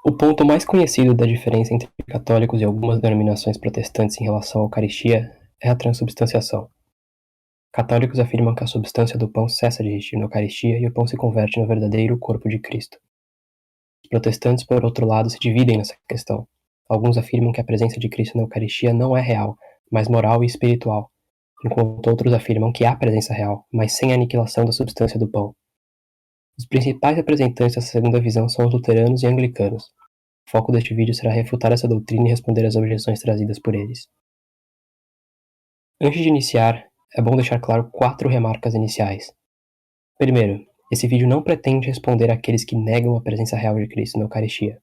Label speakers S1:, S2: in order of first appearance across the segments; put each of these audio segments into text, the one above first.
S1: O ponto mais conhecido da diferença entre católicos e algumas denominações protestantes em relação à Eucaristia é a transubstanciação. Católicos afirmam que a substância do pão cessa de existir na Eucaristia e o pão se converte no verdadeiro corpo de Cristo. Os protestantes, por outro lado, se dividem nessa questão. Alguns afirmam que a presença de Cristo na Eucaristia não é real, mas moral e espiritual, enquanto outros afirmam que há presença real, mas sem a aniquilação da substância do pão. Os principais representantes dessa segunda visão são os luteranos e anglicanos. O foco deste vídeo será refutar essa doutrina e responder às objeções trazidas por eles. Antes de iniciar, é bom deixar claro 4 remarcas iniciais. Primeiro, esse vídeo não pretende responder àqueles que negam a presença real de Cristo na Eucaristia.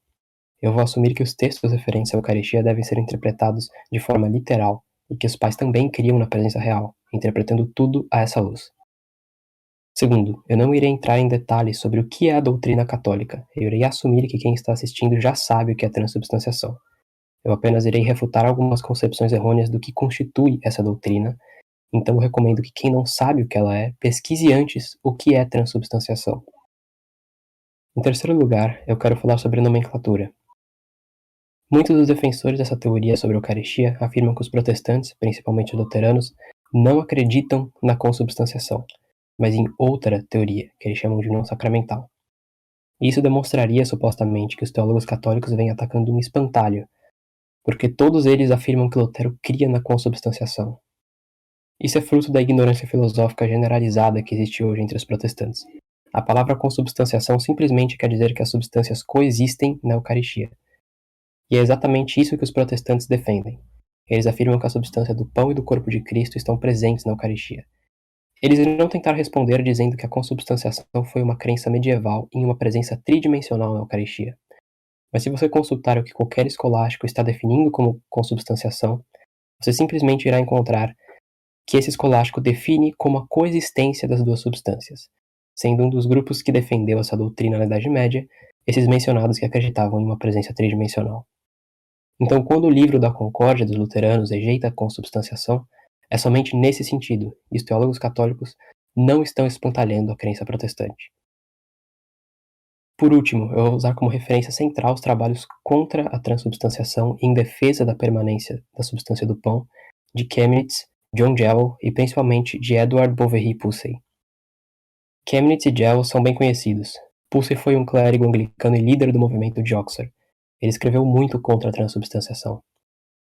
S1: Eu vou assumir que os textos referentes à Eucaristia devem ser interpretados de forma literal e que os pais também criam na presença real, interpretando tudo a essa luz. Segundo, eu não irei entrar em detalhes sobre o que é a doutrina católica. Eu irei assumir que quem está assistindo já sabe o que é transubstanciação. Eu apenas irei refutar algumas concepções errôneas do que constitui essa doutrina, então eu recomendo que quem não sabe o que ela é, pesquise antes o que é transubstanciação. Em terceiro lugar, eu quero falar sobre nomenclatura. Muitos dos defensores dessa teoria sobre a Eucaristia afirmam que os protestantes, principalmente os luteranos, não acreditam na consubstanciação, mas em outra teoria, que eles chamam de não sacramental. E isso demonstraria, supostamente, que os teólogos católicos vêm atacando um espantalho, porque todos eles afirmam que Lutero cria na consubstanciação. Isso é fruto da ignorância filosófica generalizada que existe hoje entre os protestantes. A palavra consubstanciação simplesmente quer dizer que as substâncias coexistem na Eucaristia. E é exatamente isso que os protestantes defendem. Eles afirmam que a substância do pão e do corpo de Cristo estão presentes na Eucaristia. Eles irão tentar responder dizendo que a consubstanciação foi uma crença medieval em uma presença tridimensional na Eucaristia. Mas se você consultar o que qualquer escolástico está definindo como consubstanciação, você simplesmente irá encontrar que esse escolástico define como a coexistência das duas substâncias, sendo um dos grupos que defendeu essa doutrina na Idade Média, esses mencionados que acreditavam em uma presença tridimensional. Então, quando o livro da Concórdia dos luteranos rejeita a consubstanciação, é somente nesse sentido, e os teólogos católicos não estão espantalhando a crença protestante. Por último, eu vou usar como referência central os trabalhos contra a transubstanciação e em defesa da permanência da substância do pão, de Chemnitz, John Jewell e principalmente de Edward Boveri Pusey. Chemnitz e Jewell são bem conhecidos. Pusey foi um clérigo anglicano e líder do movimento de Oxford. Ele escreveu muito contra a transubstanciação.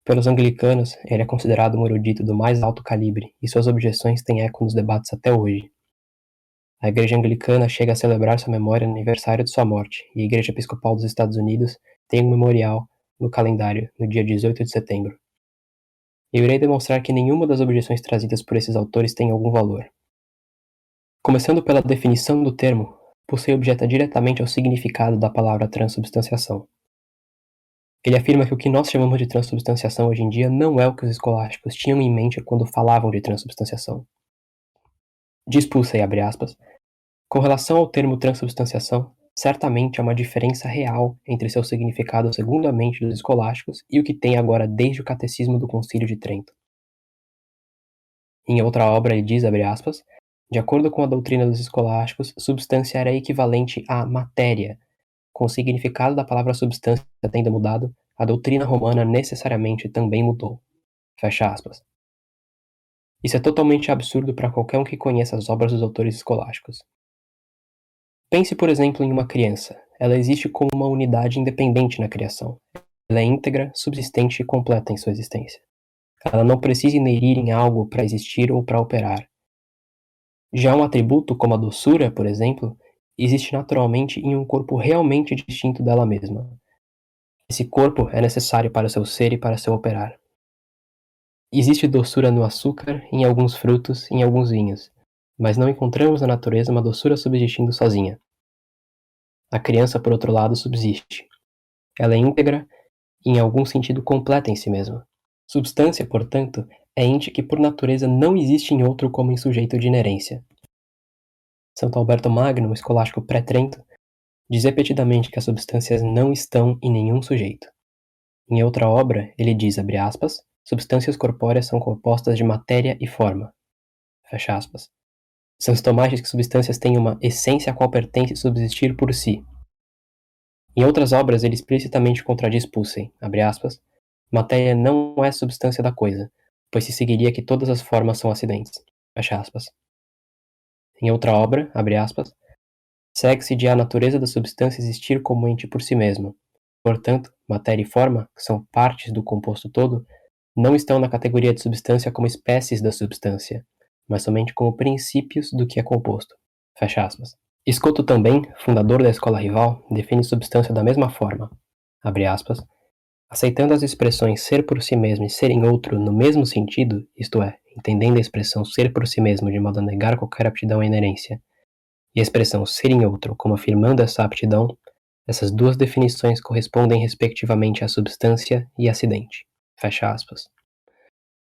S1: Pelos anglicanos, ele é considerado um erudito do mais alto calibre, e suas objeções têm eco nos debates até hoje. A Igreja Anglicana chega a celebrar sua memória no aniversário de sua morte, e a Igreja Episcopal dos Estados Unidos tem um memorial no calendário no dia 18 de setembro. Eu irei demonstrar que nenhuma das objeções trazidas por esses autores tem algum valor. Começando pela definição do termo, Pusey objeta diretamente ao significado da palavra transubstanciação. Ele afirma que o que nós chamamos de transubstanciação hoje em dia não é o que os escolásticos tinham em mente quando falavam de transubstanciação. Diz Pusey, abre aspas, com relação ao termo transubstanciação, certamente há uma diferença real entre seu significado segundo a mente dos escolásticos e o que tem agora desde o Catecismo do Concílio de Trento. Em outra obra ele diz, abre aspas, de acordo com a doutrina dos escolásticos, substância era equivalente à matéria. Com o significado da palavra substância tendo mudado, a doutrina romana necessariamente também mudou. Fecha aspas. Isso é totalmente absurdo para qualquer um que conheça as obras dos autores escolásticos. Pense, por exemplo, em uma criança. Ela existe como uma unidade independente na criação. Ela é íntegra, subsistente e completa em sua existência. Ela não precisa inerir em algo para existir ou para operar. Já um atributo, como a doçura, por exemplo, existe naturalmente em um corpo realmente distinto dela mesma. Esse corpo é necessário para seu ser e para seu operar. Existe doçura no açúcar, em alguns frutos, em alguns vinhos, mas não encontramos na natureza uma doçura subsistindo sozinha. A criança, por outro lado, subsiste. Ela é íntegra e, em algum sentido, completa em si mesma. Substância, portanto, é ente que por natureza não existe em outro como em sujeito de inerência. Santo Alberto Magno, escolástico pré-Trento, diz repetidamente que as substâncias não estão em nenhum sujeito. Em outra obra, ele diz, abre aspas, substâncias corpóreas são compostas de matéria e forma. Fecha aspas. Santo Tomás diz que substâncias têm uma essência a qual pertence subsistir por si. Em outras obras, ele explicitamente contradiz Pusey, abre aspas, matéria não é substância da coisa, pois se seguiria que todas as formas são acidentes, fecha aspas. Em outra obra, abre aspas, segue-se de a natureza da substância existir como ente por si mesma. Portanto, matéria e forma, que são partes do composto todo, não estão na categoria de substância como espécies da substância, mas somente como princípios do que é composto. Fecha aspas. Escoto também, fundador da escola rival, define substância da mesma forma, abre aspas, aceitando as expressões ser por si mesmo e ser em outro no mesmo sentido, isto é, entendendo a expressão ser por si mesmo de modo a negar qualquer aptidão à inerência, e a expressão ser em outro como afirmando essa aptidão, essas duas definições correspondem respectivamente à substância e acidente. Fecha aspas.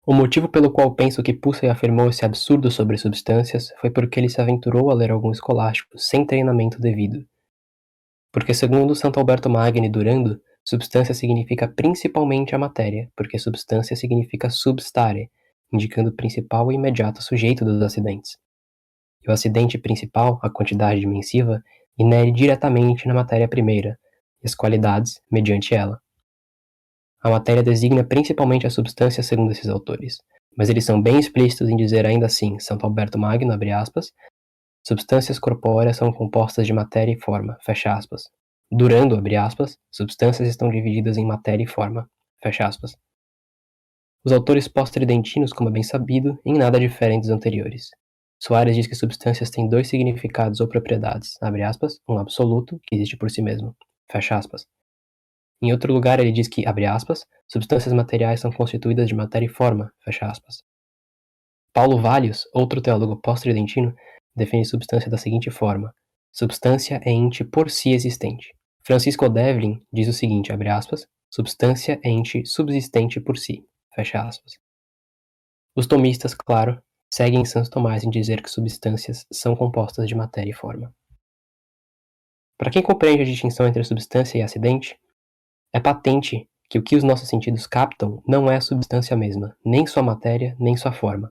S1: O motivo pelo qual penso que Pusey afirmou esse absurdo sobre substâncias foi porque ele se aventurou a ler algum escolástico sem treinamento devido. Porque segundo Santo Alberto Magni Durando, substância significa principalmente a matéria, porque substância significa substare, indicando o principal e imediato sujeito dos acidentes. E o acidente principal, a quantidade dimensiva, inere diretamente na matéria primeira, e as qualidades, mediante ela. A matéria designa principalmente a substância segundo esses autores, mas eles são bem explícitos em dizer ainda assim, Santo Alberto Magno, abre aspas, substâncias corpóreas são compostas de matéria e forma, fecha aspas. Durando, abre aspas, substâncias estão divididas em matéria e forma, fecha aspas. Os autores pós-tridentinos, como é bem sabido, em nada diferem dos anteriores. Soares diz que substâncias têm dois significados ou propriedades, abre aspas, um absoluto, que existe por si mesmo, fecha aspas. Em outro lugar ele diz que, abre aspas, substâncias materiais são constituídas de matéria e forma, fecha aspas. Paulo Vallius, outro teólogo pós-tridentino, define substância da seguinte forma: substância é ente por si existente. Francisco Devlin diz o seguinte, abre aspas, substância é ente subsistente por si, fecha aspas. Os tomistas, claro, seguem Santo Tomás em dizer que substâncias são compostas de matéria e forma. Para quem compreende a distinção entre substância e acidente, é patente que o que os nossos sentidos captam não é a substância mesma, nem sua matéria, nem sua forma.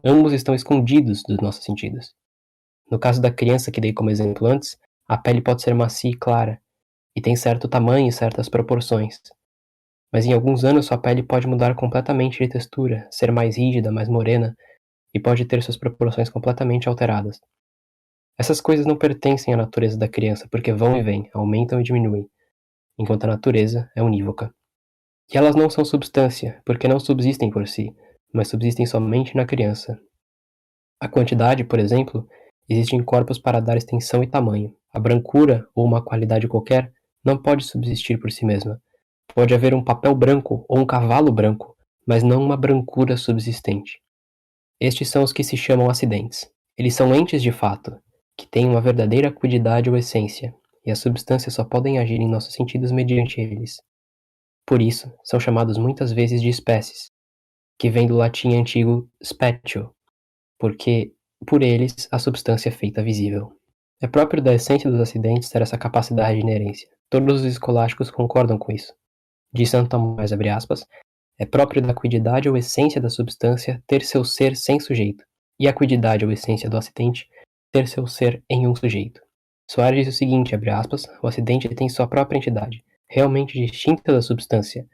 S1: Ambos estão escondidos dos nossos sentidos. No caso da criança que dei como exemplo antes, a pele pode ser macia e clara, e tem certo tamanho e certas proporções. Mas em alguns anos sua pele pode mudar completamente de textura, ser mais rígida, mais morena, e pode ter suas proporções completamente alteradas. Essas coisas não pertencem à natureza da criança porque vão e vêm, aumentam e diminuem, enquanto a natureza é unívoca. E elas não são substância, porque não subsistem por si, mas subsistem somente na criança. A quantidade, por exemplo, existe em corpos para dar extensão e tamanho. A brancura, ou uma qualidade qualquer, não pode subsistir por si mesma. Pode haver um papel branco ou um cavalo branco, mas não uma brancura subsistente. Estes são os que se chamam acidentes. Eles são entes de fato, que têm uma verdadeira quididade ou essência, e as substâncias só podem agir em nossos sentidos mediante eles. Por isso, são chamados muitas vezes de espécies, que vem do latim antigo spatio, porque, por eles, a substância é feita visível. É próprio da essência dos acidentes ter essa capacidade de inerência. Todos os escolásticos concordam com isso. Diz Santo Tomás, abre aspas, é próprio da quididade ou essência da substância ter seu ser sem sujeito, e a quididade ou essência do acidente ter seu ser em um sujeito. Soares diz o seguinte, abre aspas, o acidente tem sua própria entidade, realmente distinta da substância,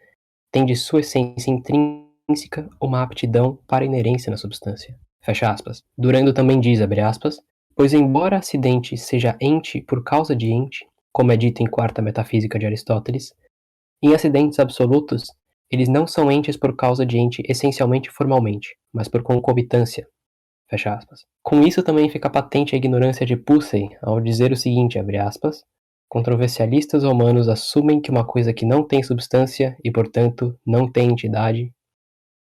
S1: tem de sua essência intrínseca uma aptidão para inerência na substância. Fecha aspas. Durando também diz, abre aspas, pois embora acidente seja ente por causa de ente, como é dito em Quarta Metafísica de Aristóteles, em acidentes absolutos, eles não são entes por causa de ente essencialmente e formalmente, mas por concomitância. Fecha aspas. Com isso também fica patente a ignorância de Pusey ao dizer o seguinte, abre aspas, controversialistas romanos assumem que uma coisa que não tem substância e, portanto, não tem entidade,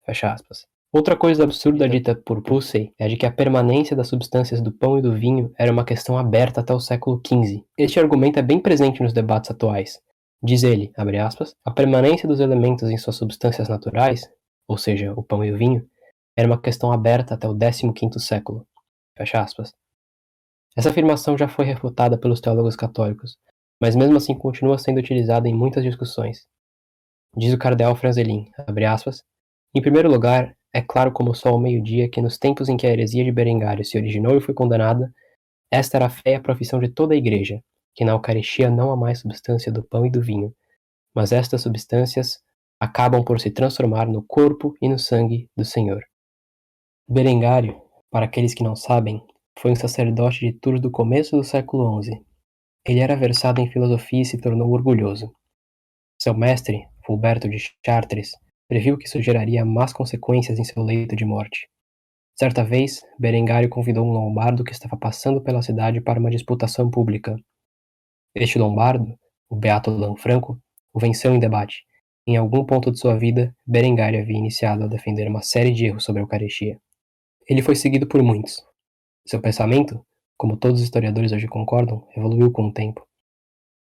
S1: fecha aspas. Outra coisa absurda dita por Pusey é de que a permanência das substâncias do pão e do vinho era uma questão aberta até o século XV. Este argumento é bem presente nos debates atuais. Diz ele, abre aspas, a permanência dos elementos em suas substâncias naturais, ou seja, o pão e o vinho, era uma questão aberta até o 15º século. Fecha aspas. Essa afirmação já foi refutada pelos teólogos católicos, mas mesmo assim continua sendo utilizada em muitas discussões. Diz o cardeal Franzelin, abre aspas, em primeiro lugar, é claro como o sol ao meio-dia que nos tempos em que a heresia de Berengário se originou e foi condenada, esta era a fé e a profissão de toda a igreja, que na Eucaristia não há mais substância do pão e do vinho, mas estas substâncias acabam por se transformar no corpo e no sangue do Senhor. Berengário, para aqueles que não sabem, foi um sacerdote de Tours do começo do século XI. Ele era versado em filosofia e se tornou orgulhoso. Seu mestre, Fulberto de Chartres, previu que isso geraria más consequências em seu leito de morte. Certa vez, Berengário convidou um lombardo que estava passando pela cidade para uma disputação pública. Este lombardo, o beato Lanfranco, o venceu em debate. Em algum ponto de sua vida, Berengário havia iniciado a defender uma série de erros sobre a Eucaristia. Ele foi seguido por muitos. Seu pensamento, como todos os historiadores hoje concordam, evoluiu com o tempo.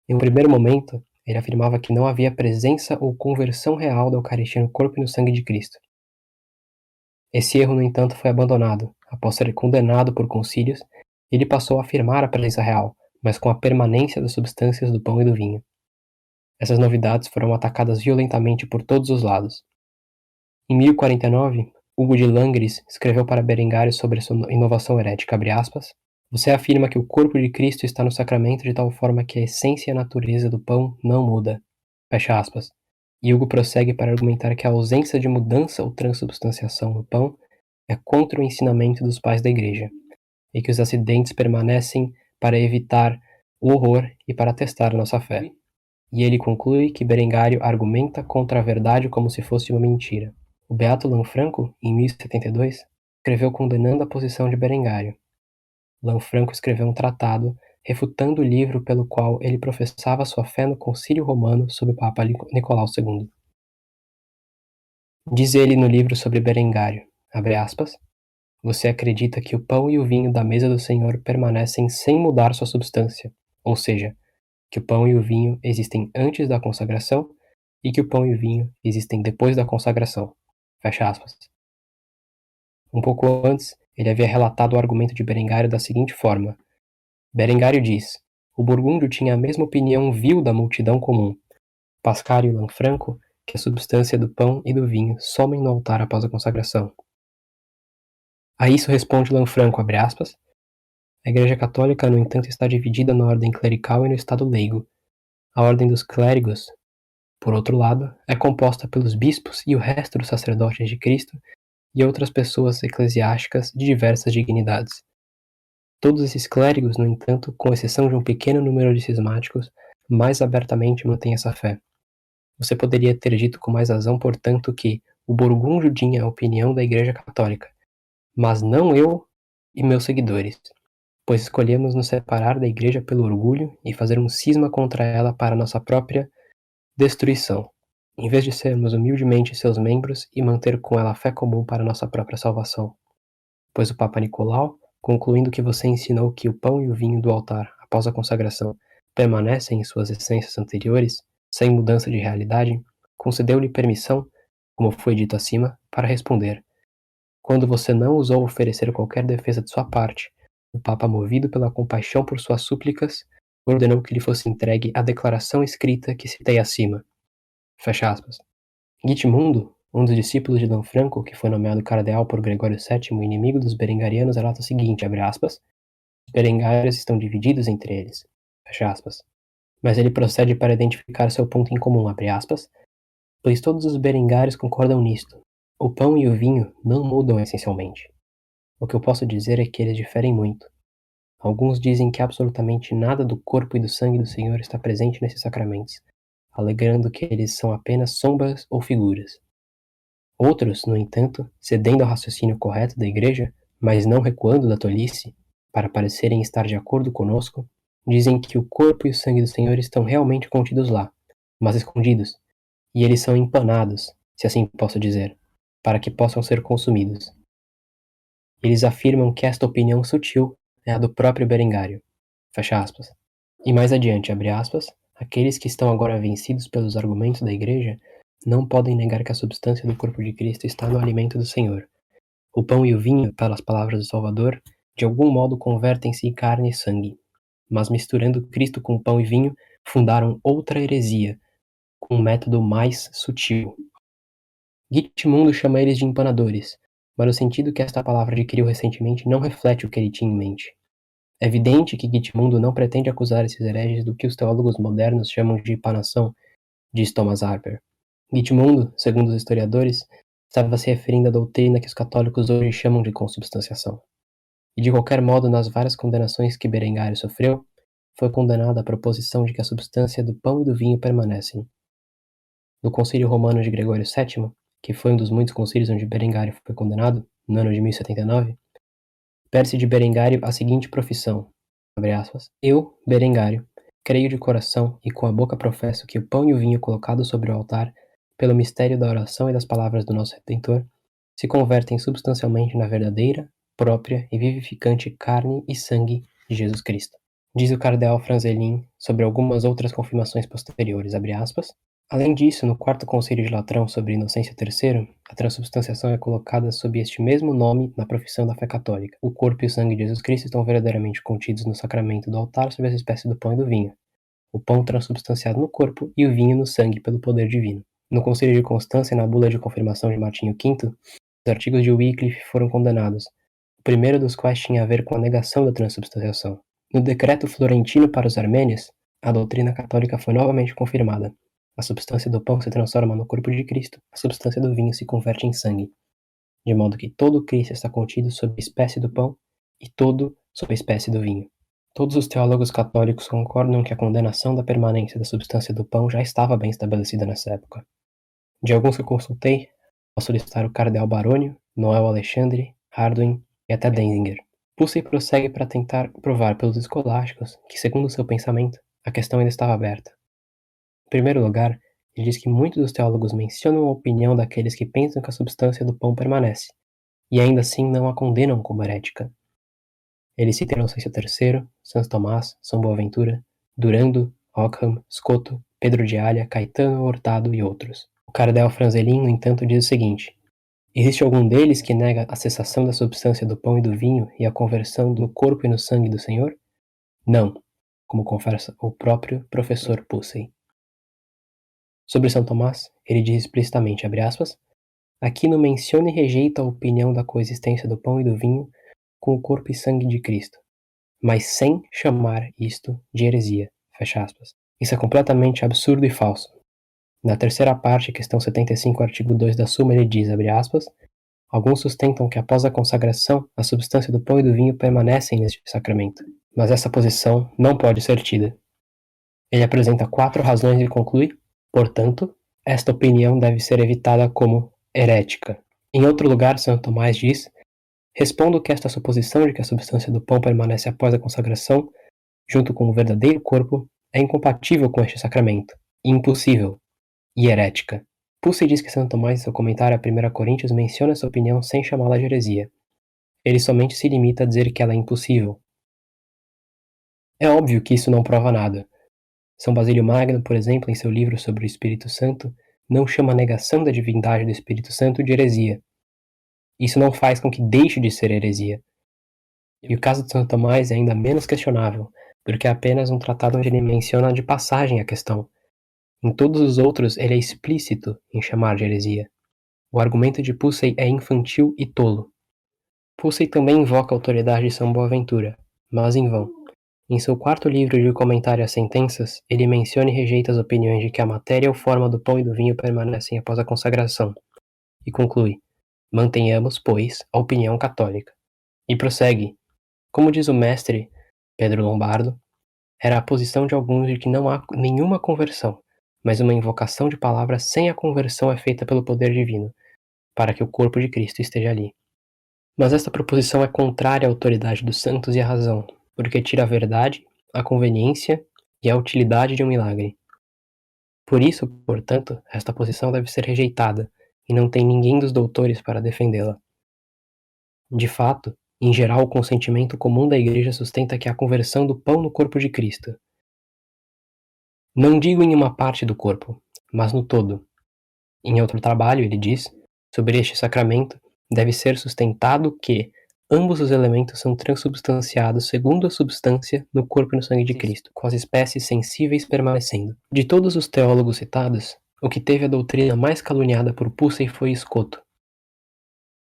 S1: Em um primeiro momento, ele afirmava que não havia presença ou conversão real da Eucaristia no corpo e no sangue de Cristo. Esse erro, no entanto, foi abandonado. Após ser condenado por concílios, ele passou a afirmar a presença real, mas com a permanência das substâncias do pão e do vinho. Essas novidades foram atacadas violentamente por todos os lados. Em 1049, Hugo de Langres escreveu para Berengário sobre sua inovação herética, abre aspas, você afirma que o corpo de Cristo está no sacramento de tal forma que a essência e a natureza do pão não muda. Fecha aspas. E Hugo prossegue para argumentar que a ausência de mudança ou transubstanciação no pão é contra o ensinamento dos pais da Igreja, e que os acidentes permanecem para evitar o horror e para testar nossa fé. E ele conclui que Berengário argumenta contra a verdade como se fosse uma mentira. O beato Lanfranco, em 1072, escreveu condenando a posição de Berengário. Lanfranco escreveu um tratado refutando o livro pelo qual ele professava sua fé no Concílio Romano sob o Papa Nicolau II. Diz ele no livro sobre Berengário, abre aspas, você acredita que o pão e o vinho da mesa do Senhor permanecem sem mudar sua substância, ou seja, que o pão e o vinho existem antes da consagração e que o pão e o vinho existem depois da consagração. Fecha aspas. Um pouco antes, ele havia relatado o argumento de Berengário da seguinte forma. Berengário diz, o burgúndio tinha a mesma opinião vil da multidão comum. Pascário e Lanfranco, que a substância do pão e do vinho somem no altar após a consagração. A isso responde Lanfranco, abre aspas, a Igreja Católica, no entanto, está dividida na ordem clerical e no estado leigo. A ordem dos clérigos, por outro lado, é composta pelos bispos e o resto dos sacerdotes de Cristo e outras pessoas eclesiásticas de diversas dignidades. Todos esses clérigos, no entanto, com exceção de um pequeno número de cismáticos, mais abertamente mantêm essa fé. Você poderia ter dito com mais razão, portanto, que o burgúndio tinha a opinião da Igreja Católica, mas não eu e meus seguidores, pois escolhemos nos separar da Igreja pelo orgulho e fazer um cisma contra ela para nossa própria destruição, em vez de sermos humildemente seus membros e manter com ela a fé comum para nossa própria salvação. Pois o Papa Nicolau, concluindo que você ensinou que o pão e o vinho do altar, após a consagração, permanecem em suas essências anteriores, sem mudança de realidade, concedeu-lhe permissão, como foi dito acima, para responder. Quando você não ousou oferecer qualquer defesa de sua parte, o Papa, movido pela compaixão por suas súplicas, ordenou que lhe fosse entregue a declaração escrita que citei acima. Fecha aspas. Gitmundo, um dos discípulos de Lanfranco, que foi nomeado cardeal por Gregório VII, inimigo dos berengarianos, relata o seguinte, abre aspas, os berengários estão divididos entre eles, fecha aspas. Mas ele procede para identificar seu ponto em comum, abre aspas, pois todos os berengários concordam nisto. O pão e o vinho não mudam essencialmente. O que eu posso dizer é que eles diferem muito. Alguns dizem que absolutamente nada do corpo e do sangue do Senhor está presente nesses sacramentos, alegando que eles são apenas sombras ou figuras. Outros, no entanto, cedendo ao raciocínio correto da Igreja, mas não recuando da tolice, para parecerem estar de acordo conosco, dizem que o corpo e o sangue do Senhor estão realmente contidos lá, mas escondidos, e eles são empanados, se assim posso dizer, para que possam ser consumidos. Eles afirmam que esta opinião sutil é a do próprio Berengário. Fecha aspas. E mais adiante, abre aspas, aqueles que estão agora vencidos pelos argumentos da Igreja não podem negar que a substância do corpo de Cristo está no alimento do Senhor. O pão e o vinho, pelas palavras do Salvador, de algum modo convertem-se em carne e sangue, mas misturando Cristo com pão e vinho, fundaram outra heresia, com um método mais sutil. Gitmundo chama eles de empanadores, mas o sentido que esta palavra adquiriu recentemente não reflete o que ele tinha em mente. É evidente que Gitmundo não pretende acusar esses hereges do que os teólogos modernos chamam de panação, diz Thomas Harper. Gitmundo, segundo os historiadores, estava se referindo à doutrina que os católicos hoje chamam de consubstanciação. E de qualquer modo, nas várias condenações que Berengário sofreu, foi condenado à proposição de que a substância do pão e do vinho permanecem. No Concílio Romano de Gregório VII, que foi um dos muitos concílios onde Berengário foi condenado, no ano de 1079, pede-se de Berengário a seguinte profissão, abre aspas, eu, Berengário, creio de coração e com a boca professo que o pão e o vinho colocados sobre o altar, pelo mistério da oração e das palavras do nosso Redentor, se convertem substancialmente na verdadeira, própria e vivificante carne e sangue de Jesus Cristo. Diz o cardeal Franzelin sobre algumas outras confirmações posteriores, abre aspas. Além disso, no quarto concílio de Latrão sobre Inocêncio III, a transubstanciação é colocada sob este mesmo nome na profissão da fé católica. O corpo e o sangue de Jesus Cristo estão verdadeiramente contidos no sacramento do altar sob as espécies do pão e do vinho. O pão transubstanciado no corpo e o vinho no sangue pelo poder divino. No concílio de Constância e na bula de confirmação de Martinho V, os artigos de Wycliffe foram condenados, o primeiro dos quais tinha a ver com a negação da transubstanciação. No decreto florentino para os armênios, a doutrina católica foi novamente confirmada. A substância do pão se transforma no corpo de Cristo, a substância do vinho se converte em sangue, de modo que todo o Cristo está contido sob a espécie do pão e todo sob a espécie do vinho. Todos os teólogos católicos concordam que a condenação da permanência da substância do pão já estava bem estabelecida nessa época. De alguns que eu consultei, posso listar o cardeal Barônio, Noel Alexandre, Hardwin e até Denzinger. Pusey prossegue para tentar provar pelos escolásticos que, segundo seu pensamento, a questão ainda estava aberta. Em primeiro lugar, ele diz que muitos dos teólogos mencionam a opinião daqueles que pensam que a substância do pão permanece, e ainda assim não a condenam como herética. Ele cita Inocêncio III, Santo Tomás, São Boaventura, Durando, Ockham, Scotto, Pedro de Alha, Caetano, Hurtado e outros. O cardeal Franzelin, no entanto, diz o seguinte: existe algum deles que nega a cessação da substância do pão e do vinho e a conversão do corpo e no sangue do Senhor? Não, como confessa o próprio professor Pusey. Sobre São Tomás, ele diz explicitamente, abre aspas, aqui não menciona e rejeita a opinião da coexistência do pão e do vinho com o corpo e sangue de Cristo, mas sem chamar isto de heresia, fecha aspas. Isso é completamente absurdo e falso. Na terceira parte, questão 75, artigo 2 da Suma, ele diz, abre aspas, alguns sustentam que após a consagração, a substância do pão e do vinho permanecem neste sacramento, mas essa posição não pode ser tida. Ele apresenta 4 razões e conclui, portanto, esta opinião deve ser evitada como herética. Em outro lugar, Santo Tomás diz, respondo que esta suposição de que a substância do pão permanece após a consagração, junto com o verdadeiro corpo, é incompatível com este sacramento, impossível, e herética. Pusey diz que Santo Tomás, em seu comentário a 1 Coríntios, menciona essa opinião sem chamá-la de heresia. Ele somente se limita a dizer que ela é impossível. É óbvio que isso não prova nada. São Basílio Magno, por exemplo, em seu livro sobre o Espírito Santo, não chama a negação da divindade do Espírito Santo de heresia. Isso não faz com que deixe de ser heresia. E o caso de Santo Tomás é ainda menos questionável, porque é apenas um tratado onde ele menciona de passagem a questão. Em todos os outros, ele é explícito em chamar de heresia. O argumento de Pusey é infantil e tolo. Pusey também invoca a autoridade de São Boaventura, mas em vão. Em seu quarto livro de comentário às sentenças, ele menciona e rejeita as opiniões de que a matéria ou forma do pão e do vinho permanecem após a consagração, e conclui, mantenhamos, pois, a opinião católica. E prossegue, como diz o mestre Pedro Lombardo, era a posição de alguns de que não há nenhuma conversão, mas uma invocação de palavras sem a conversão é feita pelo poder divino, para que o corpo de Cristo esteja ali. Mas esta proposição é contrária à autoridade dos santos e à razão, porque tira a verdade, a conveniência e a utilidade de um milagre. Por isso, portanto, esta posição deve ser rejeitada, e não tem ninguém dos doutores para defendê-la. De fato, em geral, o consentimento comum da Igreja sustenta que há conversão do pão no corpo de Cristo. Não digo em uma parte do corpo, mas no todo. Em outro trabalho, ele diz, sobre este sacramento, deve ser sustentado que ambos os elementos são transubstanciados segundo a substância no corpo e no sangue de Cristo, com as espécies sensíveis permanecendo. De todos os teólogos citados, o que teve a doutrina mais caluniada por Pusey foi Scotto.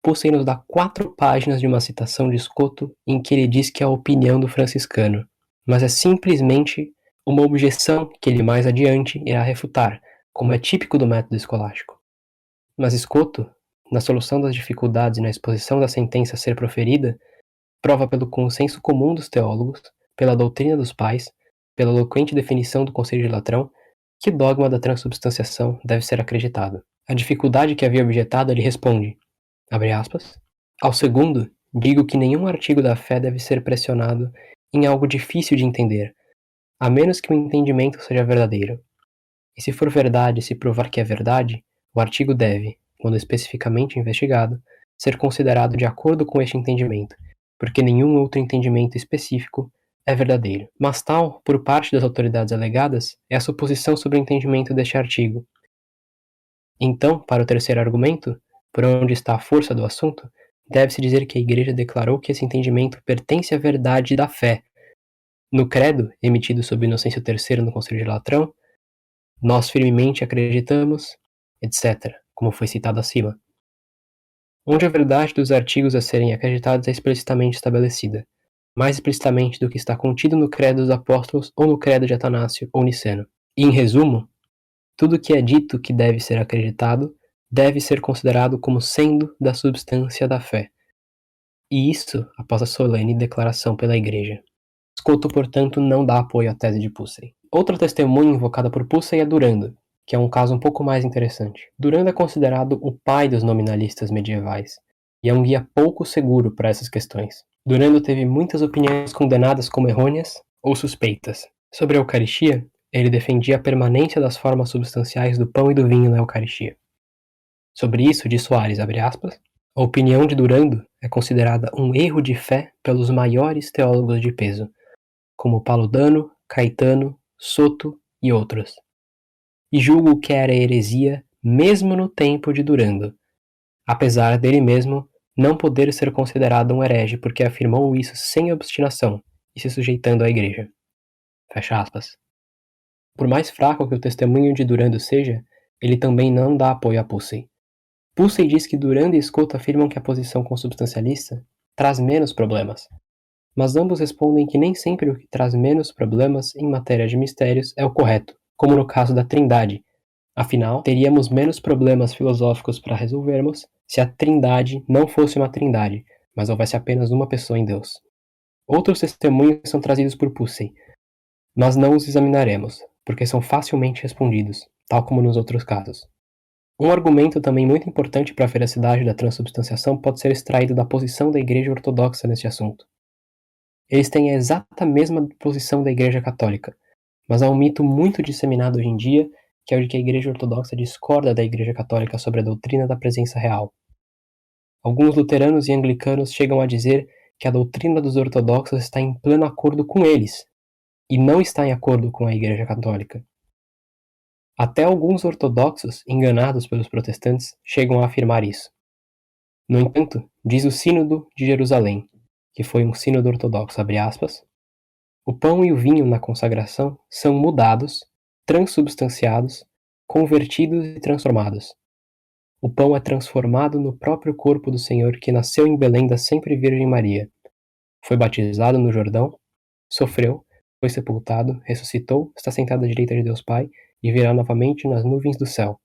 S1: Pussey nos dá 4 páginas de uma citação de Scoto em que ele diz que é a opinião do franciscano, mas é simplesmente uma objeção que ele mais adiante irá refutar, como é típico do método escolástico. Mas Scoto, na solução das dificuldades e na exposição da sentença a ser proferida, prova pelo consenso comum dos teólogos, pela doutrina dos pais, pela eloquente definição do Conselho de Latrão, que o dogma da transubstanciação deve ser acreditado. A dificuldade que havia objetado ele responde, abre aspas, ao segundo, digo que nenhum artigo da fé deve ser pressionado em algo difícil de entender, a menos que o entendimento seja verdadeiro. E se for verdade e se provar que é verdade, o artigo deve, quando especificamente investigado, ser considerado de acordo com este entendimento, porque nenhum outro entendimento específico é verdadeiro. Mas tal, por parte das autoridades alegadas, é a suposição sobre o entendimento deste artigo. Então, para o terceiro argumento, por onde está a força do assunto, deve-se dizer que a Igreja declarou que esse entendimento pertence à verdade da fé. No credo, emitido sob Inocêncio III no Conselho de Latrão, nós firmemente acreditamos, etc., como foi citado acima. Onde a verdade dos artigos a serem acreditados é explicitamente estabelecida, mais explicitamente do que está contido no credo dos apóstolos ou no credo de Atanásio ou Niceno. E, em resumo, tudo que é dito que deve ser acreditado deve ser considerado como sendo da substância da fé. E isso após a solene declaração pela Igreja. Scoto, portanto, não dá apoio à tese de Pussey. Outra testemunha invocada por Pussey é Durando, que é um caso um pouco mais interessante. Durando é considerado o pai dos nominalistas medievais, e é um guia pouco seguro para essas questões. Durando teve muitas opiniões condenadas como errôneas ou suspeitas. Sobre a Eucaristia, ele defendia a permanência das formas substanciais do pão e do vinho na Eucaristia. Sobre isso, diz Soares, abre aspas, a opinião de Durando é considerada um erro de fé pelos maiores teólogos de peso, como Paludano, Caetano, Soto e outros. E julgo que era heresia mesmo no tempo de Durando, apesar dele mesmo não poder ser considerado um herege porque afirmou isso sem obstinação e se sujeitando à Igreja. Fecha aspas. Por mais fraco que o testemunho de Durando seja, ele também não dá apoio a Pussey. Pussey diz que Durando e Scoto afirmam que a posição consubstancialista traz menos problemas, mas ambos respondem que nem sempre o que traz menos problemas em matéria de mistérios é o correto, como no caso da Trindade. Afinal, teríamos menos problemas filosóficos para resolvermos se a Trindade não fosse uma Trindade, mas houvesse apenas uma pessoa em Deus. Outros testemunhos são trazidos por Pussey, mas não os examinaremos, porque são facilmente respondidos, tal como nos outros casos. Um argumento também muito importante para a veracidade da transubstanciação pode ser extraído da posição da Igreja Ortodoxa neste assunto. Eles têm a exata mesma posição da Igreja Católica, mas há um mito muito disseminado hoje em dia, que é o de que a Igreja Ortodoxa discorda da Igreja Católica sobre a doutrina da presença real. Alguns luteranos e anglicanos chegam a dizer que a doutrina dos ortodoxos está em pleno acordo com eles, e não está em acordo com a Igreja Católica. Até alguns ortodoxos, enganados pelos protestantes, chegam a afirmar isso. No entanto, diz o Sínodo de Jerusalém, que foi um sínodo ortodoxo, abre aspas, o pão e o vinho na consagração são mudados, transubstanciados, convertidos e transformados. O pão é transformado no próprio corpo do Senhor que nasceu em Belém da sempre Virgem Maria. Foi batizado no Jordão, sofreu, foi sepultado, ressuscitou, está sentado à direita de Deus Pai e virá novamente nas nuvens do céu.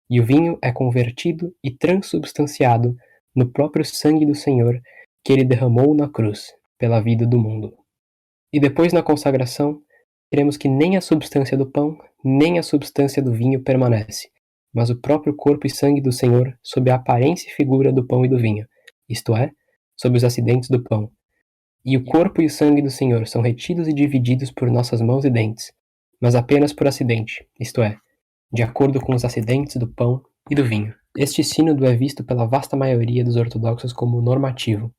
S1: E o vinho é convertido e transubstanciado no próprio sangue do Senhor que ele derramou na cruz, pela vida do mundo. E depois na consagração, queremos que nem a substância do pão, nem a substância do vinho permanece, mas o próprio corpo e sangue do Senhor sob a aparência e figura do pão e do vinho, isto é, sob os acidentes do pão. E o corpo e o sangue do Senhor são retidos e divididos por nossas mãos e dentes, mas apenas por acidente, isto é, de acordo com os acidentes do pão e do vinho. Este sínodo é visto pela vasta maioria dos ortodoxos como normativo,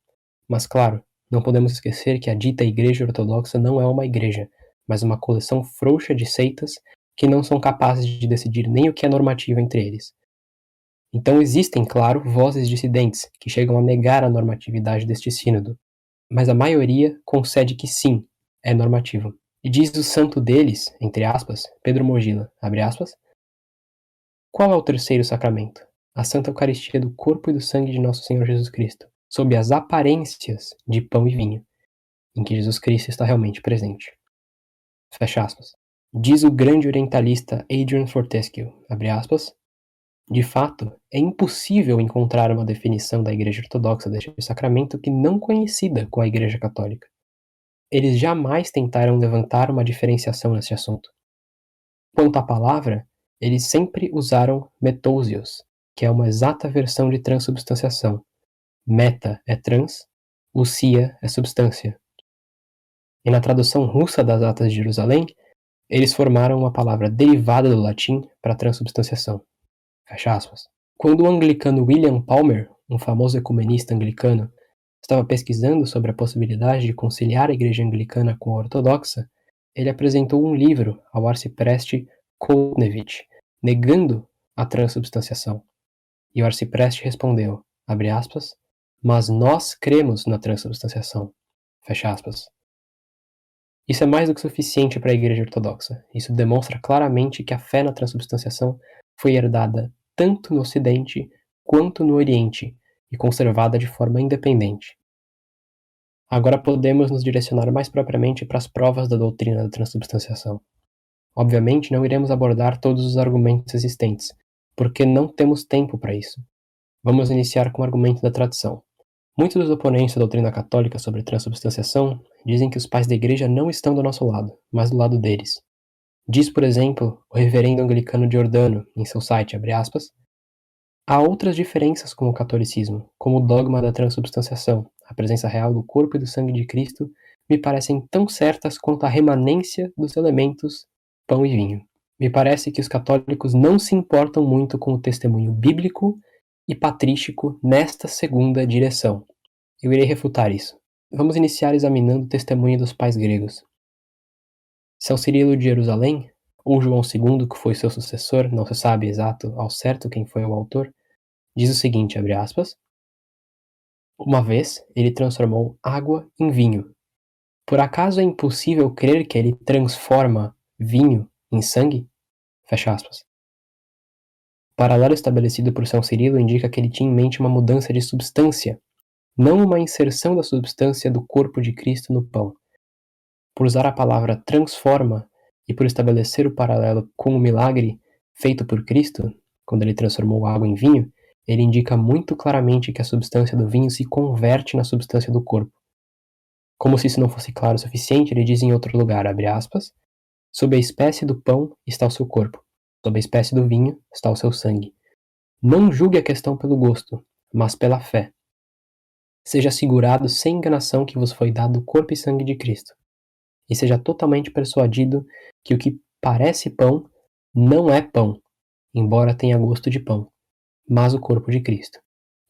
S1: mas claro, não podemos esquecer que a dita Igreja Ortodoxa não é uma igreja, mas uma coleção frouxa de seitas que não são capazes de decidir nem o que é normativo entre eles. Então existem, claro, vozes dissidentes que chegam a negar a normatividade deste sínodo, mas a maioria concede que sim, é normativo. E diz o santo deles, entre aspas, Pedro Mogila, abre aspas, qual é o terceiro sacramento? a Santa Eucaristia do corpo e do sangue de nosso Senhor Jesus Cristo, sob as aparências de pão e vinho, em que Jesus Cristo está realmente presente. Fecha aspas. Diz o grande orientalista Adrian Fortescue, abre aspas, de fato, é impossível encontrar uma definição da Igreja Ortodoxa deste sacramento que não conhecida com a Igreja Católica. Eles jamais tentaram levantar uma diferenciação nesse assunto. Quanto à palavra, eles sempre usaram metousios, que é uma exata versão de transubstanciação. Meta é trans, ousia é substância. E na tradução russa das Atas de Jerusalém, eles formaram uma palavra derivada do latim para transubstanciação. Fecha aspas. Quando o anglicano William Palmer, um famoso ecumenista anglicano, estava pesquisando sobre a possibilidade de conciliar a igreja anglicana com a ortodoxa, ele apresentou um livro ao arcipreste Koltnevich, negando a transubstanciação. E o arcipreste respondeu, abre aspas, mas nós cremos na transubstanciação. Fecha aspas. Isso é mais do que suficiente para a Igreja Ortodoxa. Isso demonstra claramente que a fé na transubstanciação foi herdada tanto no Ocidente quanto no Oriente e conservada de forma independente. Agora podemos nos direcionar mais propriamente para as provas da doutrina da transubstanciação. Obviamente não iremos abordar todos os argumentos existentes, porque não temos tempo para isso. Vamos iniciar com o argumento da tradição. Muitos dos oponentes da doutrina católica sobre transubstanciação dizem que os pais da igreja não estão do nosso lado, mas do lado deles. Diz, por exemplo, o reverendo anglicano Giordano, em seu site, abre aspas, há outras diferenças com o catolicismo, como o dogma da transubstanciação, a presença real do corpo e do sangue de Cristo, me parecem tão certas quanto a remanência dos elementos pão e vinho. Me parece que os católicos não se importam muito com o testemunho bíblico e patrístico nesta segunda direção. Eu irei refutar isso. Vamos iniciar examinando o testemunho dos pais gregos. São Cirilo de Jerusalém, ou João II, que foi seu sucessor, não se sabe exato ao certo quem foi o autor, diz o seguinte, abre aspas, uma vez ele transformou água em vinho. Por acaso é impossível crer que ele transforma vinho em sangue? Fecha aspas. O paralelo estabelecido por São Cirilo indica que ele tinha em mente uma mudança de substância, não uma inserção da substância do corpo de Cristo no pão. Por usar a palavra transforma e por estabelecer o paralelo com o milagre feito por Cristo, quando ele transformou água em vinho, ele indica muito claramente que a substância do vinho se converte na substância do corpo. Como se isso não fosse claro o suficiente, ele diz em outro lugar, abre aspas, sob a espécie do pão está o seu corpo, sob a espécie do vinho está o seu sangue. Não julgue a questão pelo gosto, mas pela fé. Seja assegurado sem enganação que vos foi dado o corpo e sangue de Cristo. E seja totalmente persuadido que o que parece pão não é pão, embora tenha gosto de pão, mas o corpo de Cristo.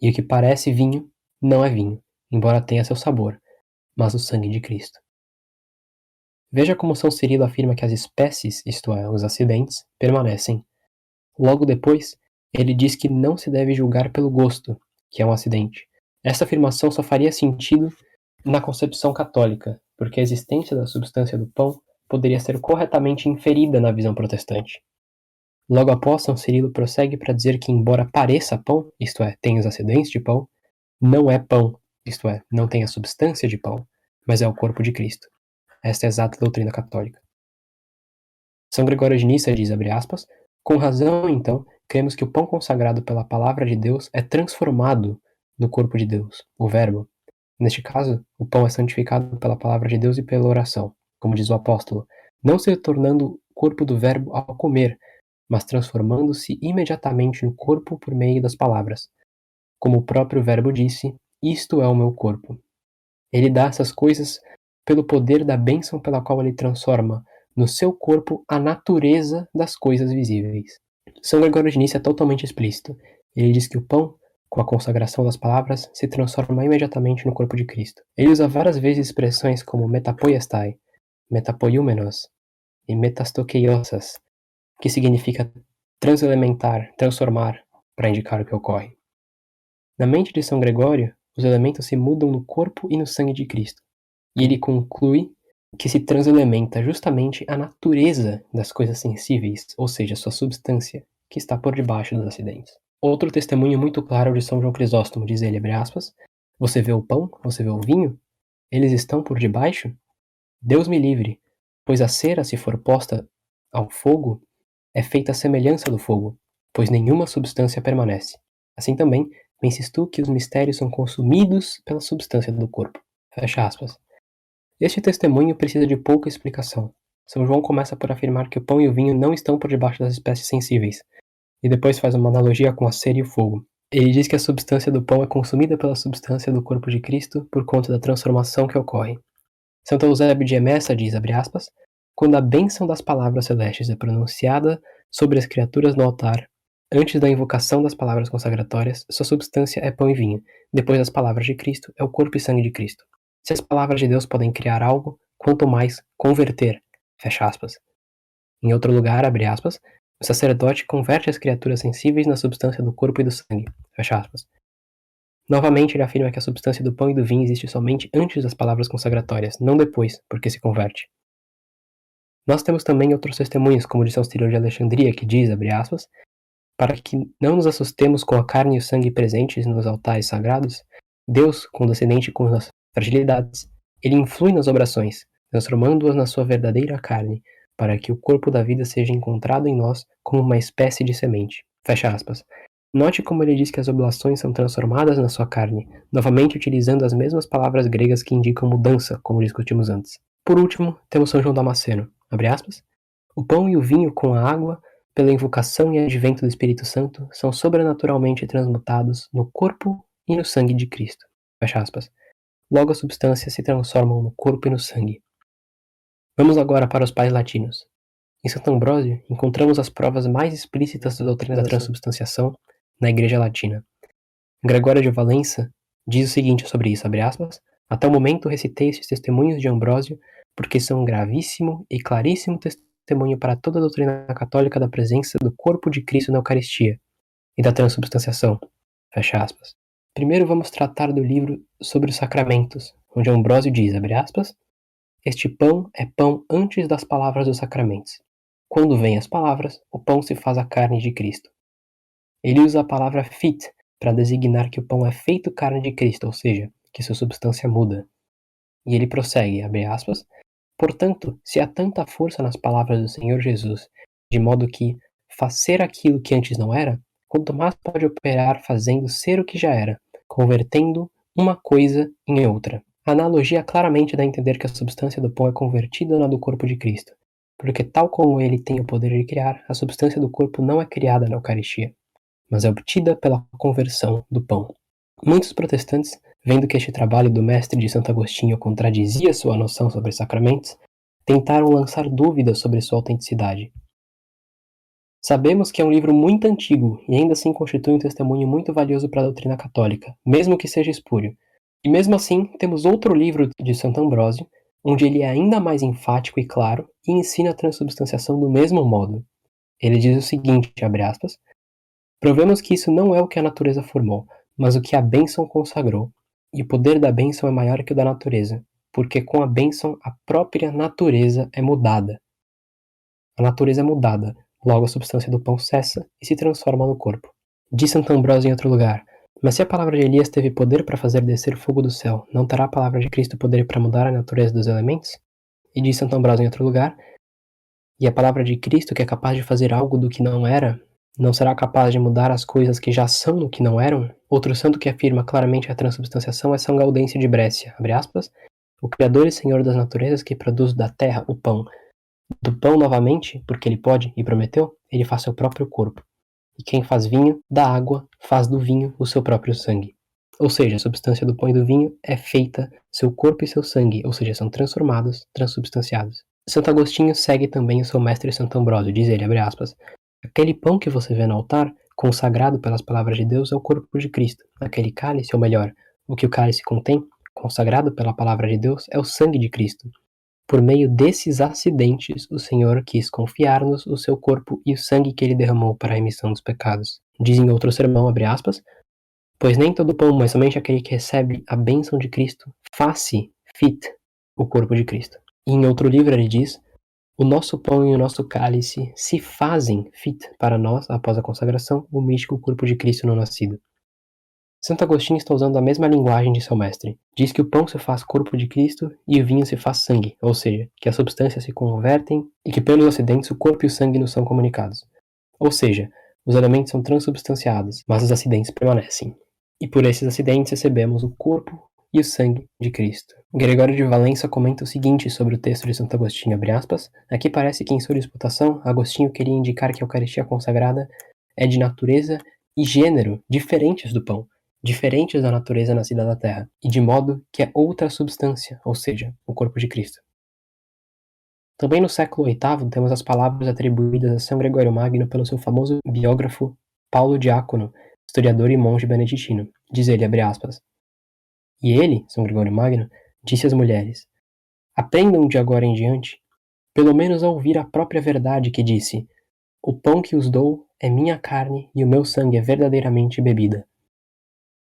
S1: E o que parece vinho não é vinho, embora tenha seu sabor, mas o sangue de Cristo. Veja como São Cirilo afirma que as espécies, isto é, os acidentes, permanecem. Logo depois, ele diz que não se deve julgar pelo gosto, que é um acidente. Essa afirmação só faria sentido na concepção católica, porque a existência da substância do pão poderia ser corretamente inferida na visão protestante. Logo após, São Cirilo prossegue para dizer que, embora pareça pão, isto é, tenha os acidentes de pão, não é pão, isto é, não tem a substância de pão, mas é o corpo de Cristo. Esta é a exata doutrina católica. São Gregório de Nissa diz, abre aspas, com razão, então, cremos que o pão consagrado pela palavra de Deus é transformado no corpo de Deus, o Verbo. Neste caso, o pão é santificado pela palavra de Deus e pela oração, como diz o apóstolo, não se tornando o corpo do Verbo ao comer, mas transformando-se imediatamente no corpo por meio das palavras. Como o próprio Verbo disse, isto é o meu corpo. Ele dá essas coisas pelo poder da bênção pela qual ele transforma no seu corpo a natureza das coisas visíveis. São Gregório de Nissa é totalmente explícito. Ele diz que o pão, com a consagração das palavras, se transforma imediatamente no corpo de Cristo. Ele usa várias vezes expressões como metapoiestai, metapoiúmenos e metastokeiosas, que significa transelementar, transformar, para indicar o que ocorre. Na mente de São Gregório, os elementos se mudam no corpo e no sangue de Cristo, e ele conclui que se transelementa justamente a natureza das coisas sensíveis, ou seja, sua substância, que está por debaixo dos acidentes. Outro testemunho muito claro de São João Crisóstomo, diz ele, abre aspas, você vê o pão, você vê o vinho? Eles estão por debaixo? Deus me livre, pois a cera, se for posta ao fogo, é feita a semelhança do fogo, pois nenhuma substância permanece. Assim também, penses tu que os mistérios são consumidos pela substância do corpo. Fecha aspas. Este testemunho precisa de pouca explicação. São João começa por afirmar que o pão e o vinho não estão por debaixo das espécies sensíveis, e depois faz uma analogia com a cera e o fogo. Ele diz que a substância do pão é consumida pela substância do corpo de Cristo por conta da transformação que ocorre. Santo Eusébio de Emessa diz, abre aspas, quando a bênção das palavras celestes é pronunciada sobre as criaturas no altar, antes da invocação das palavras consagratórias, sua substância é pão e vinho. Depois das palavras de Cristo, é o corpo e sangue de Cristo. Se as palavras de Deus podem criar algo, quanto mais converter. Fecha aspas. Em outro lugar, abre aspas, o sacerdote converte as criaturas sensíveis na substância do corpo e do sangue. Fecha aspas. Novamente, ele afirma que a substância do pão e do vinho existe somente antes das palavras consagratórias, não depois, porque se converte. Nós temos também outros testemunhos, como o de São Cirilo de Alexandria, que diz, abre aspas, para que não nos assustemos com a carne e o sangue presentes nos altares sagrados, Deus, condescendente com nossas fragilidades, ele influi nas orações, transformando-as na sua verdadeira carne, para que o corpo da vida seja encontrado em nós como uma espécie de semente. Fecha aspas. Note como ele diz que as oblações são transformadas na sua carne, novamente utilizando as mesmas palavras gregas que indicam mudança, como discutimos antes. Por último, temos São João Damasceno, abre aspas, o pão e o vinho com a água, pela invocação e advento do Espírito Santo, são sobrenaturalmente transmutados no corpo e no sangue de Cristo. Fecha aspas. Logo as substâncias se transformam no corpo e no sangue. Vamos agora para os pais latinos. Em Santo Ambrósio, encontramos as provas mais explícitas da doutrina da transubstanciação na Igreja Latina. Gregório de Valença diz o seguinte sobre isso, abre aspas, até o momento recitei estes testemunhos de Ambrósio porque são um gravíssimo e claríssimo testemunho para toda a doutrina católica da presença do corpo de Cristo na Eucaristia e da transubstanciação. Fecha aspas. Primeiro vamos tratar do livro sobre os sacramentos, onde Ambrósio diz, abre aspas, este pão é pão antes das palavras dos sacramentos. Quando vêm as palavras, o pão se faz a carne de Cristo. Ele usa a palavra fit para designar que o pão é feito carne de Cristo, ou seja, que sua substância muda. E ele prossegue, abre aspas, portanto, se há tanta força nas palavras do Senhor Jesus, de modo que faz ser aquilo que antes não era, quanto mais pode operar fazendo ser o que já era, convertendo uma coisa em outra. A analogia claramente dá a entender que a substância do pão é convertida na do corpo de Cristo, porque tal como ele tem o poder de criar, a substância do corpo não é criada na Eucaristia, mas é obtida pela conversão do pão. Muitos protestantes, vendo que este trabalho do mestre de Santo Agostinho contradizia sua noção sobre sacramentos, tentaram lançar dúvidas sobre sua autenticidade. Sabemos que é um livro muito antigo e ainda assim constitui um testemunho muito valioso para a doutrina católica, mesmo que seja espúrio. E mesmo assim, temos outro livro de Santo Ambrósio, onde ele é ainda mais enfático e claro e ensina a transubstanciação do mesmo modo. Ele diz o seguinte, abre aspas, provemos que isso não é o que a natureza formou, mas o que a bênção consagrou, e o poder da bênção é maior que o da natureza, porque com a bênção a própria natureza é mudada. A natureza é mudada, logo a substância do pão cessa e se transforma no corpo. Diz Santo Ambrósio em outro lugar, mas se a palavra de Elias teve poder para fazer descer fogo do céu, não terá a palavra de Cristo poder para mudar a natureza dos elementos? E diz Santo Ambrósio em outro lugar, e a palavra de Cristo, que é capaz de fazer algo do que não era, não será capaz de mudar as coisas que já são no que não eram? Outro santo que afirma claramente a transubstanciação é São Gaudêncio de Brécia, abre aspas, o Criador e Senhor das naturezas que produz da terra o pão. Do pão novamente, porque ele pode e prometeu, ele faz seu próprio corpo. E quem faz vinho, da água, faz do vinho o seu próprio sangue. Ou seja, a substância do pão e do vinho é feita, seu corpo e seu sangue, ou seja, são transformados, transubstanciados. Santo Agostinho segue também o seu mestre Santo Ambrósio, diz ele, abre aspas, aquele pão que você vê no altar, consagrado pelas palavras de Deus, é o corpo de Cristo. Aquele cálice, ou melhor, o que o cálice contém, consagrado pela palavra de Deus, é o sangue de Cristo. Por meio desses acidentes, o Senhor quis confiar-nos o seu corpo e o sangue que ele derramou para a remissão dos pecados. Diz em outro sermão, abre aspas, pois nem todo pão, mas somente aquele que recebe a bênção de Cristo, faz-se fit o corpo de Cristo. E em outro livro ele diz, O nosso pão e o nosso cálice se fazem fit para nós, após a consagração, o místico corpo de Cristo não nascido. Santo Agostinho está usando a mesma linguagem de seu mestre. Diz que o pão se faz corpo de Cristo e o vinho se faz sangue, ou seja, que as substâncias se convertem e que pelos acidentes o corpo e o sangue nos são comunicados. Ou seja, os elementos são transubstanciados, mas os acidentes permanecem. E por esses acidentes recebemos o corpo e o sangue de Cristo. Gregório de Valença comenta o seguinte sobre o texto de Santo Agostinho, abre aspas, aqui parece que em sua disputação, Agostinho queria indicar que a Eucaristia consagrada é de natureza e gênero diferentes do pão, diferentes da natureza nascida da terra, e de modo que é outra substância, ou seja, o corpo de Cristo. Também no século VIII temos as palavras atribuídas a São Gregório Magno pelo seu famoso biógrafo Paulo Diácono, historiador e monge beneditino. Diz ele, abre aspas, e ele, São Gregório Magno, disse às mulheres, aprendam de agora em diante, pelo menos a ouvir a própria verdade que disse, o pão que os dou é minha carne e o meu sangue é verdadeiramente bebida.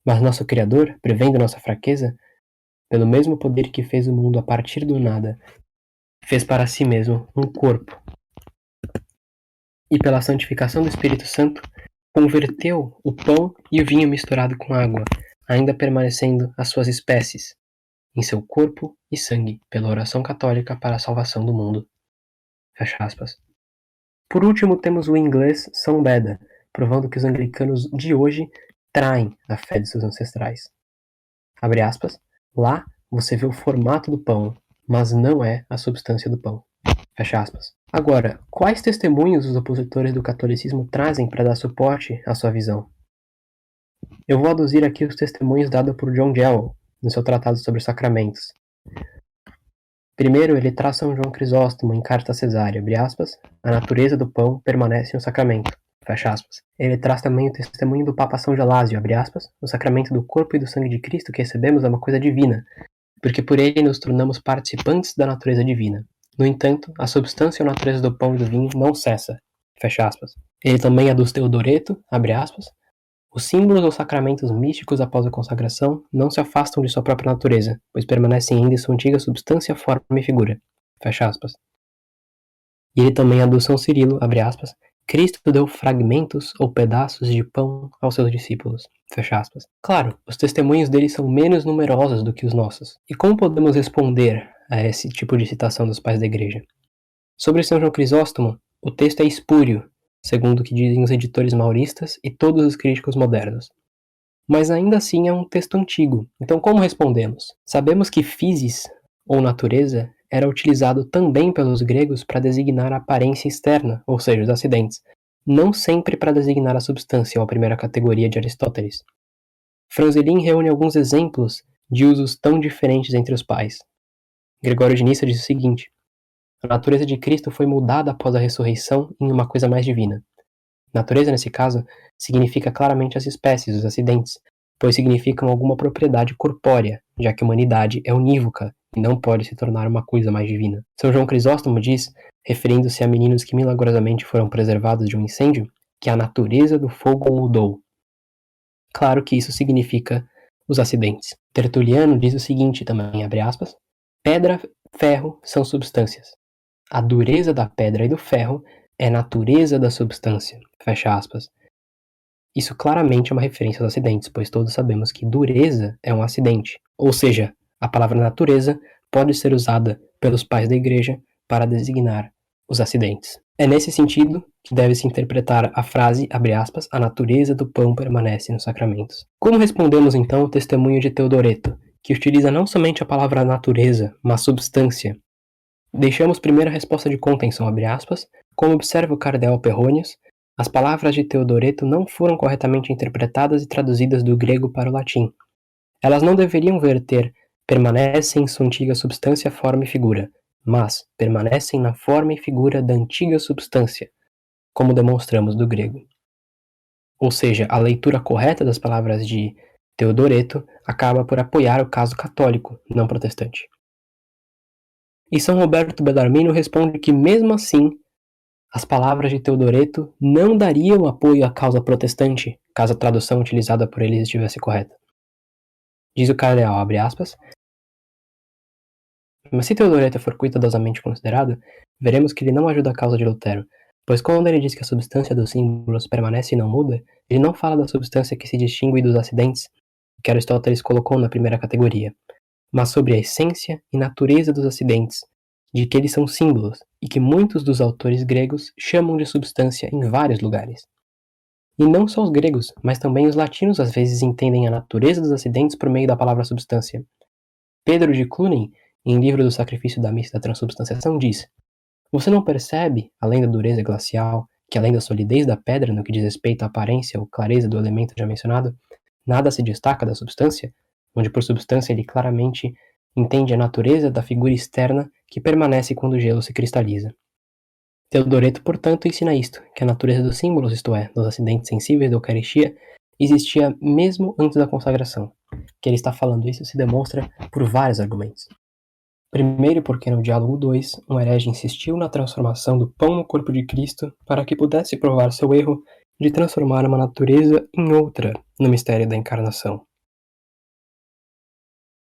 S1: Mas nosso Criador, prevendo nossa fraqueza, pelo mesmo poder que fez o mundo a partir do nada, fez para si mesmo um corpo. E pela santificação do Espírito Santo, converteu o pão e o vinho misturado com água, ainda permanecendo as suas espécies, em seu corpo e sangue, pela oração católica para a salvação do mundo. Fecha aspas. Por último, temos o inglês São Beda, provando que os anglicanos de hoje traem a fé de seus ancestrais. Abre aspas, lá você vê o formato do pão, mas não é a substância do pão. Fecha aspas. Agora, quais testemunhos os opositores do catolicismo trazem para dar suporte à sua visão? Eu vou aduzir aqui os testemunhos dados por John Jewell, no seu tratado sobre os sacramentos. Primeiro, ele traz São João Crisóstomo em Carta Cesárea, abre aspas, a natureza do pão permanece no sacramento, fecha aspas. Ele traz também o testemunho do Papa São Gelásio, abre aspas, o sacramento do corpo e do sangue de Cristo que recebemos é uma coisa divina, porque por ele nos tornamos participantes da natureza divina. No entanto, a substância ou natureza do pão e do vinho não cessa, fecha aspas. Ele também aduz Teodoreto, abre aspas, os símbolos ou sacramentos místicos após a consagração não se afastam de sua própria natureza, pois permanecem ainda em sua antiga substância, forma e figura. Fecha aspas. E ele também aduz São Cirilo, abre aspas, Cristo deu fragmentos ou pedaços de pão aos seus discípulos. Fecha aspas. Claro, os testemunhos dele são menos numerosos do que os nossos. E como podemos responder a esse tipo de citação dos pais da igreja? Sobre São João Crisóstomo, o texto é espúrio, segundo o que dizem os editores mauristas e todos os críticos modernos. Mas ainda assim é um texto antigo, então como respondemos? Sabemos que physis, ou natureza, era utilizado também pelos gregos para designar a aparência externa, ou seja, os acidentes, não sempre para designar a substância, ou a primeira categoria de Aristóteles. Franzelin reúne alguns exemplos de usos tão diferentes entre os pais. Gregório de Nissa diz o seguinte, a natureza de Cristo foi mudada após a ressurreição em uma coisa mais divina. Natureza, nesse caso, significa claramente as espécies, os acidentes, pois significam alguma propriedade corpórea, já que a humanidade é unívoca e não pode se tornar uma coisa mais divina. São João Crisóstomo diz, referindo-se a meninos que milagrosamente foram preservados de um incêndio, que a natureza do fogo mudou. Claro que isso significa os acidentes. Tertuliano diz o seguinte também, abre aspas, pedra, ferro são substâncias. A dureza da pedra e do ferro é natureza da substância, fecha aspas. Isso claramente é uma referência aos acidentes, pois todos sabemos que dureza é um acidente. Ou seja, a palavra natureza pode ser usada pelos pais da igreja para designar os acidentes. É nesse sentido que deve-se interpretar a frase, abre aspas, a natureza do pão permanece nos sacramentos. Como respondemos então ao testemunho de Teodoreto, que utiliza não somente a palavra natureza, mas substância? Deixamos primeiro a resposta de contenção, abre aspas, como observa o cardeal Perronius, as palavras de Teodoreto não foram corretamente interpretadas e traduzidas do grego para o latim. Elas não deveriam verter permanecem em sua antiga substância, forma e figura, mas permanecem na forma e figura da antiga substância, como demonstramos do grego. Ou seja, a leitura correta das palavras de Teodoreto acaba por apoiar o caso católico, não protestante. E São Roberto Bellarmino responde que, mesmo assim, as palavras de Teodoreto não dariam apoio à causa protestante, caso a tradução utilizada por eles estivesse correta. Diz o cardeal, abre aspas, Mas se Teodoreto for cuidadosamente considerado, veremos que ele não ajuda a causa de Lutero, pois quando ele diz que a substância dos símbolos permanece e não muda, ele não fala da substância que se distingue dos acidentes, que Aristóteles colocou na primeira categoria, mas sobre a essência e natureza dos acidentes, de que eles são símbolos, e que muitos dos autores gregos chamam de substância em vários lugares. E não só os gregos, mas também os latinos às vezes entendem a natureza dos acidentes por meio da palavra substância. Pedro de Cluny, em Livro do Sacrifício da Missa da Transubstanciação, diz: Você não percebe, além da dureza glacial, que além da solidez da pedra no que diz respeito à aparência ou clareza do elemento já mencionado, nada se destaca da substância, onde por substância ele claramente entende a natureza da figura externa que permanece quando o gelo se cristaliza. Teodoreto, portanto, ensina isto, que a natureza dos símbolos, isto é, dos acidentes sensíveis da Eucaristia, existia mesmo antes da consagração. Que ele está falando isso se demonstra por vários argumentos. Primeiro, porque no diálogo 2, um herege insistiu na transformação do pão no corpo de Cristo para que pudesse provar seu erro de transformar uma natureza em outra no mistério da encarnação.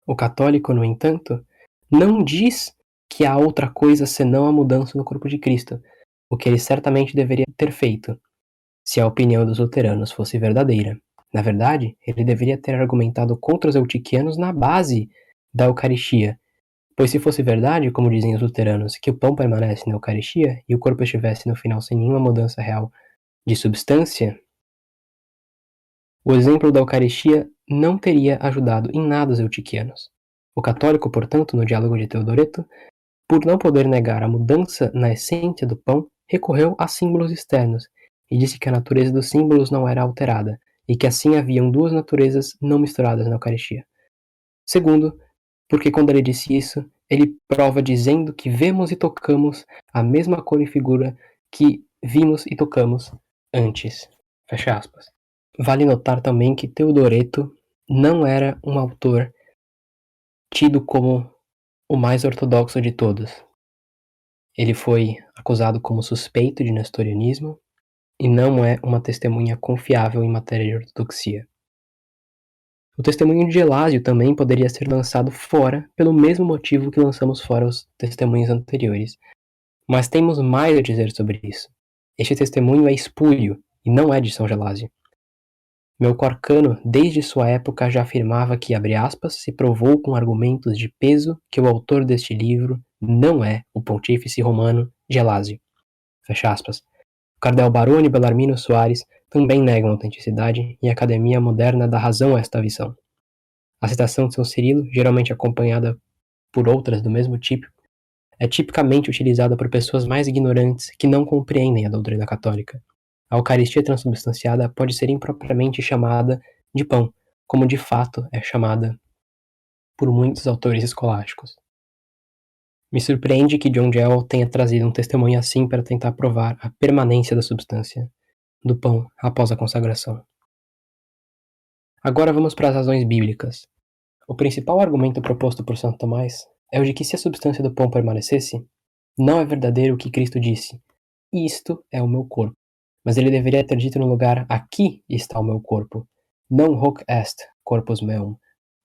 S1: O católico, no entanto, não diz que há outra coisa senão a mudança no corpo de Cristo, o que ele certamente deveria ter feito, se a opinião dos luteranos fosse verdadeira. Na verdade, ele deveria ter argumentado contra os eutiquianos na base da Eucaristia, pois se fosse verdade, como dizem os luteranos, que o pão permanece na Eucaristia e o corpo estivesse no final sem nenhuma mudança real de substância, o exemplo da Eucaristia não teria ajudado em nada os eutiquianos. O católico, portanto, no diálogo de Teodoreto, por não poder negar a mudança na essência do pão, recorreu a símbolos externos e disse que a natureza dos símbolos não era alterada e que assim haviam duas naturezas não misturadas na Eucaristia. Segundo, porque quando ele disse isso, ele prova dizendo que vemos e tocamos a mesma cor e figura que vimos e tocamos antes. Fecha aspas. Vale notar também que Teodoreto não era um autor tido como o mais ortodoxo de todos. Ele foi acusado como suspeito de nestorianismo e não é uma testemunha confiável em matéria de ortodoxia. O testemunho de Gelásio também poderia ser lançado fora pelo mesmo motivo que lançamos fora os testemunhos anteriores. Mas temos mais a dizer sobre isso. Este testemunho é espúrio e não é de São Gelásio. Melcorcano, desde sua época, já afirmava que, abre aspas, se provou com argumentos de peso que o autor deste livro não é o pontífice romano Gelásio. Fecha aspas. O cardeal Barone e Bellarmino Soares também negam a autenticidade e a Academia Moderna dá razão a esta visão. A citação de São Cirilo, geralmente acompanhada por outras do mesmo tipo, é tipicamente utilizada por pessoas mais ignorantes que não compreendem a doutrina católica. A Eucaristia transubstanciada pode ser impropriamente chamada de pão, como de fato é chamada por muitos autores escolásticos. Me surpreende que John Jewell tenha trazido um testemunho assim para tentar provar a permanência da substância do pão após a consagração. Agora vamos para as razões bíblicas. O principal argumento proposto por Santo Tomás é o de que se a substância do pão permanecesse, não é verdadeiro o que Cristo disse, isto é o meu corpo. Mas ele deveria ter dito no lugar, aqui está o meu corpo. Não hoc est corpus meum,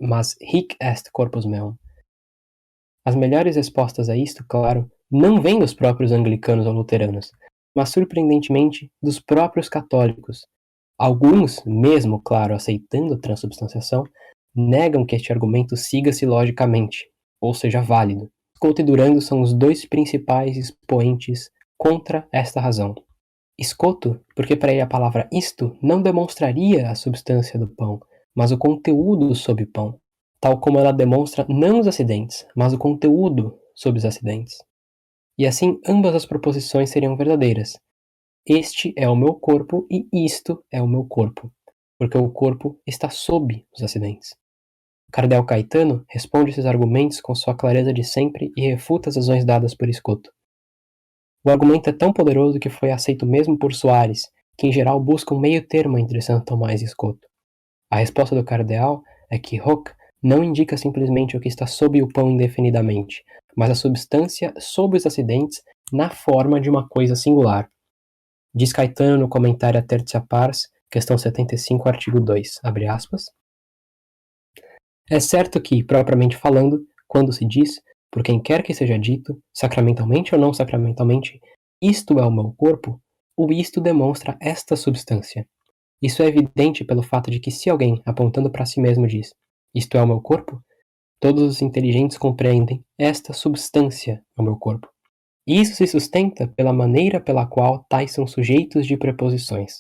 S1: mas hic est corpus meum. As melhores respostas a isto, claro, não vêm dos próprios anglicanos ou luteranos, mas surpreendentemente dos próprios católicos. Alguns, mesmo, claro, aceitando a transubstanciação, negam que este argumento siga-se logicamente, ou seja válido. Scoto e Durando são os dois principais expoentes contra esta razão. Scoto, porque para ele a palavra isto não demonstraria a substância do pão, mas o conteúdo sob o pão, tal como ela demonstra não os acidentes, mas o conteúdo sob os acidentes. E assim ambas as proposições seriam verdadeiras. Este é o meu corpo e isto é o meu corpo, porque o corpo está sob os acidentes. Cardeal Caetano responde esses argumentos com sua clareza de sempre e refuta as razões dadas por Scoto. O argumento é tão poderoso que foi aceito mesmo por Soares, que em geral busca um meio termo entre Santo Tomás e Scoto. A resposta do cardeal é que hoc não indica simplesmente o que está sob o pão indefinidamente, mas a substância sob os acidentes na forma de uma coisa singular. Diz Caetano no comentário a Tertia Pars, questão 75, artigo 2, abre aspas. É certo que, propriamente falando, quando se diz por quem quer que seja dito, sacramentalmente ou não sacramentalmente, isto é o meu corpo, o isto demonstra esta substância. Isso é evidente pelo fato de que se alguém, apontando para si mesmo, diz, isto é o meu corpo, todos os inteligentes compreendem, esta substância é o meu corpo. E isso se sustenta pela maneira pela qual tais são sujeitos de preposições,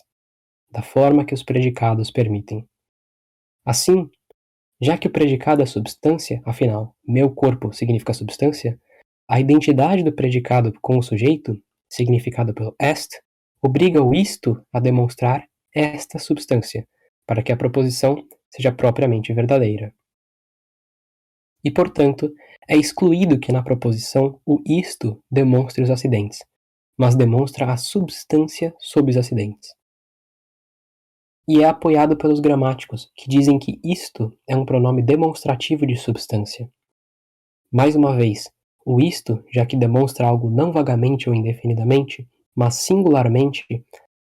S1: da forma que os predicados permitem. Assim, já que o predicado é substância, afinal, meu corpo significa substância, a identidade do predicado com o sujeito, significada pelo est, obriga o isto a demonstrar esta substância, para que a proposição seja propriamente verdadeira. E, portanto, é excluído que na proposição o isto demonstre os acidentes, mas demonstra a substância sob os acidentes. E é apoiado pelos gramáticos, que dizem que isto é um pronome demonstrativo de substância. Mais uma vez, o isto, já que demonstra algo não vagamente ou indefinidamente, mas singularmente,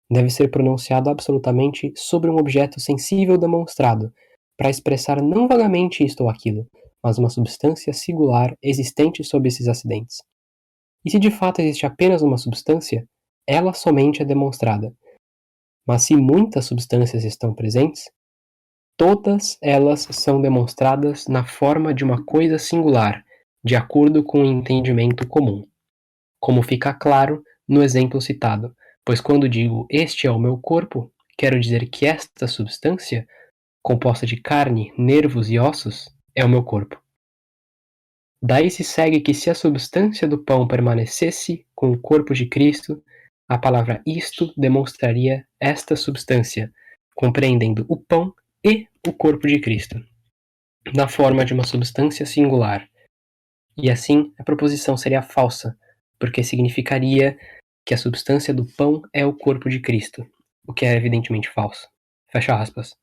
S1: deve ser pronunciado absolutamente sobre um objeto sensível demonstrado, para expressar não vagamente isto ou aquilo, mas uma substância singular existente sob esses acidentes. E se de fato existe apenas uma substância, ela somente é demonstrada. Mas se muitas substâncias estão presentes, todas elas são demonstradas na forma de uma coisa singular, de acordo com o entendimento comum. Como fica claro no exemplo citado, pois quando digo este é o meu corpo, quero dizer que esta substância, composta de carne, nervos e ossos, é o meu corpo. Daí se segue que se a substância do pão permanecesse com o corpo de Cristo, a palavra isto demonstraria esta substância, compreendendo o pão e o corpo de Cristo, na forma de uma substância singular. E assim a proposição seria falsa, porque significaria que a substância do pão é o corpo de Cristo, o que é evidentemente falso. Fecha aspas.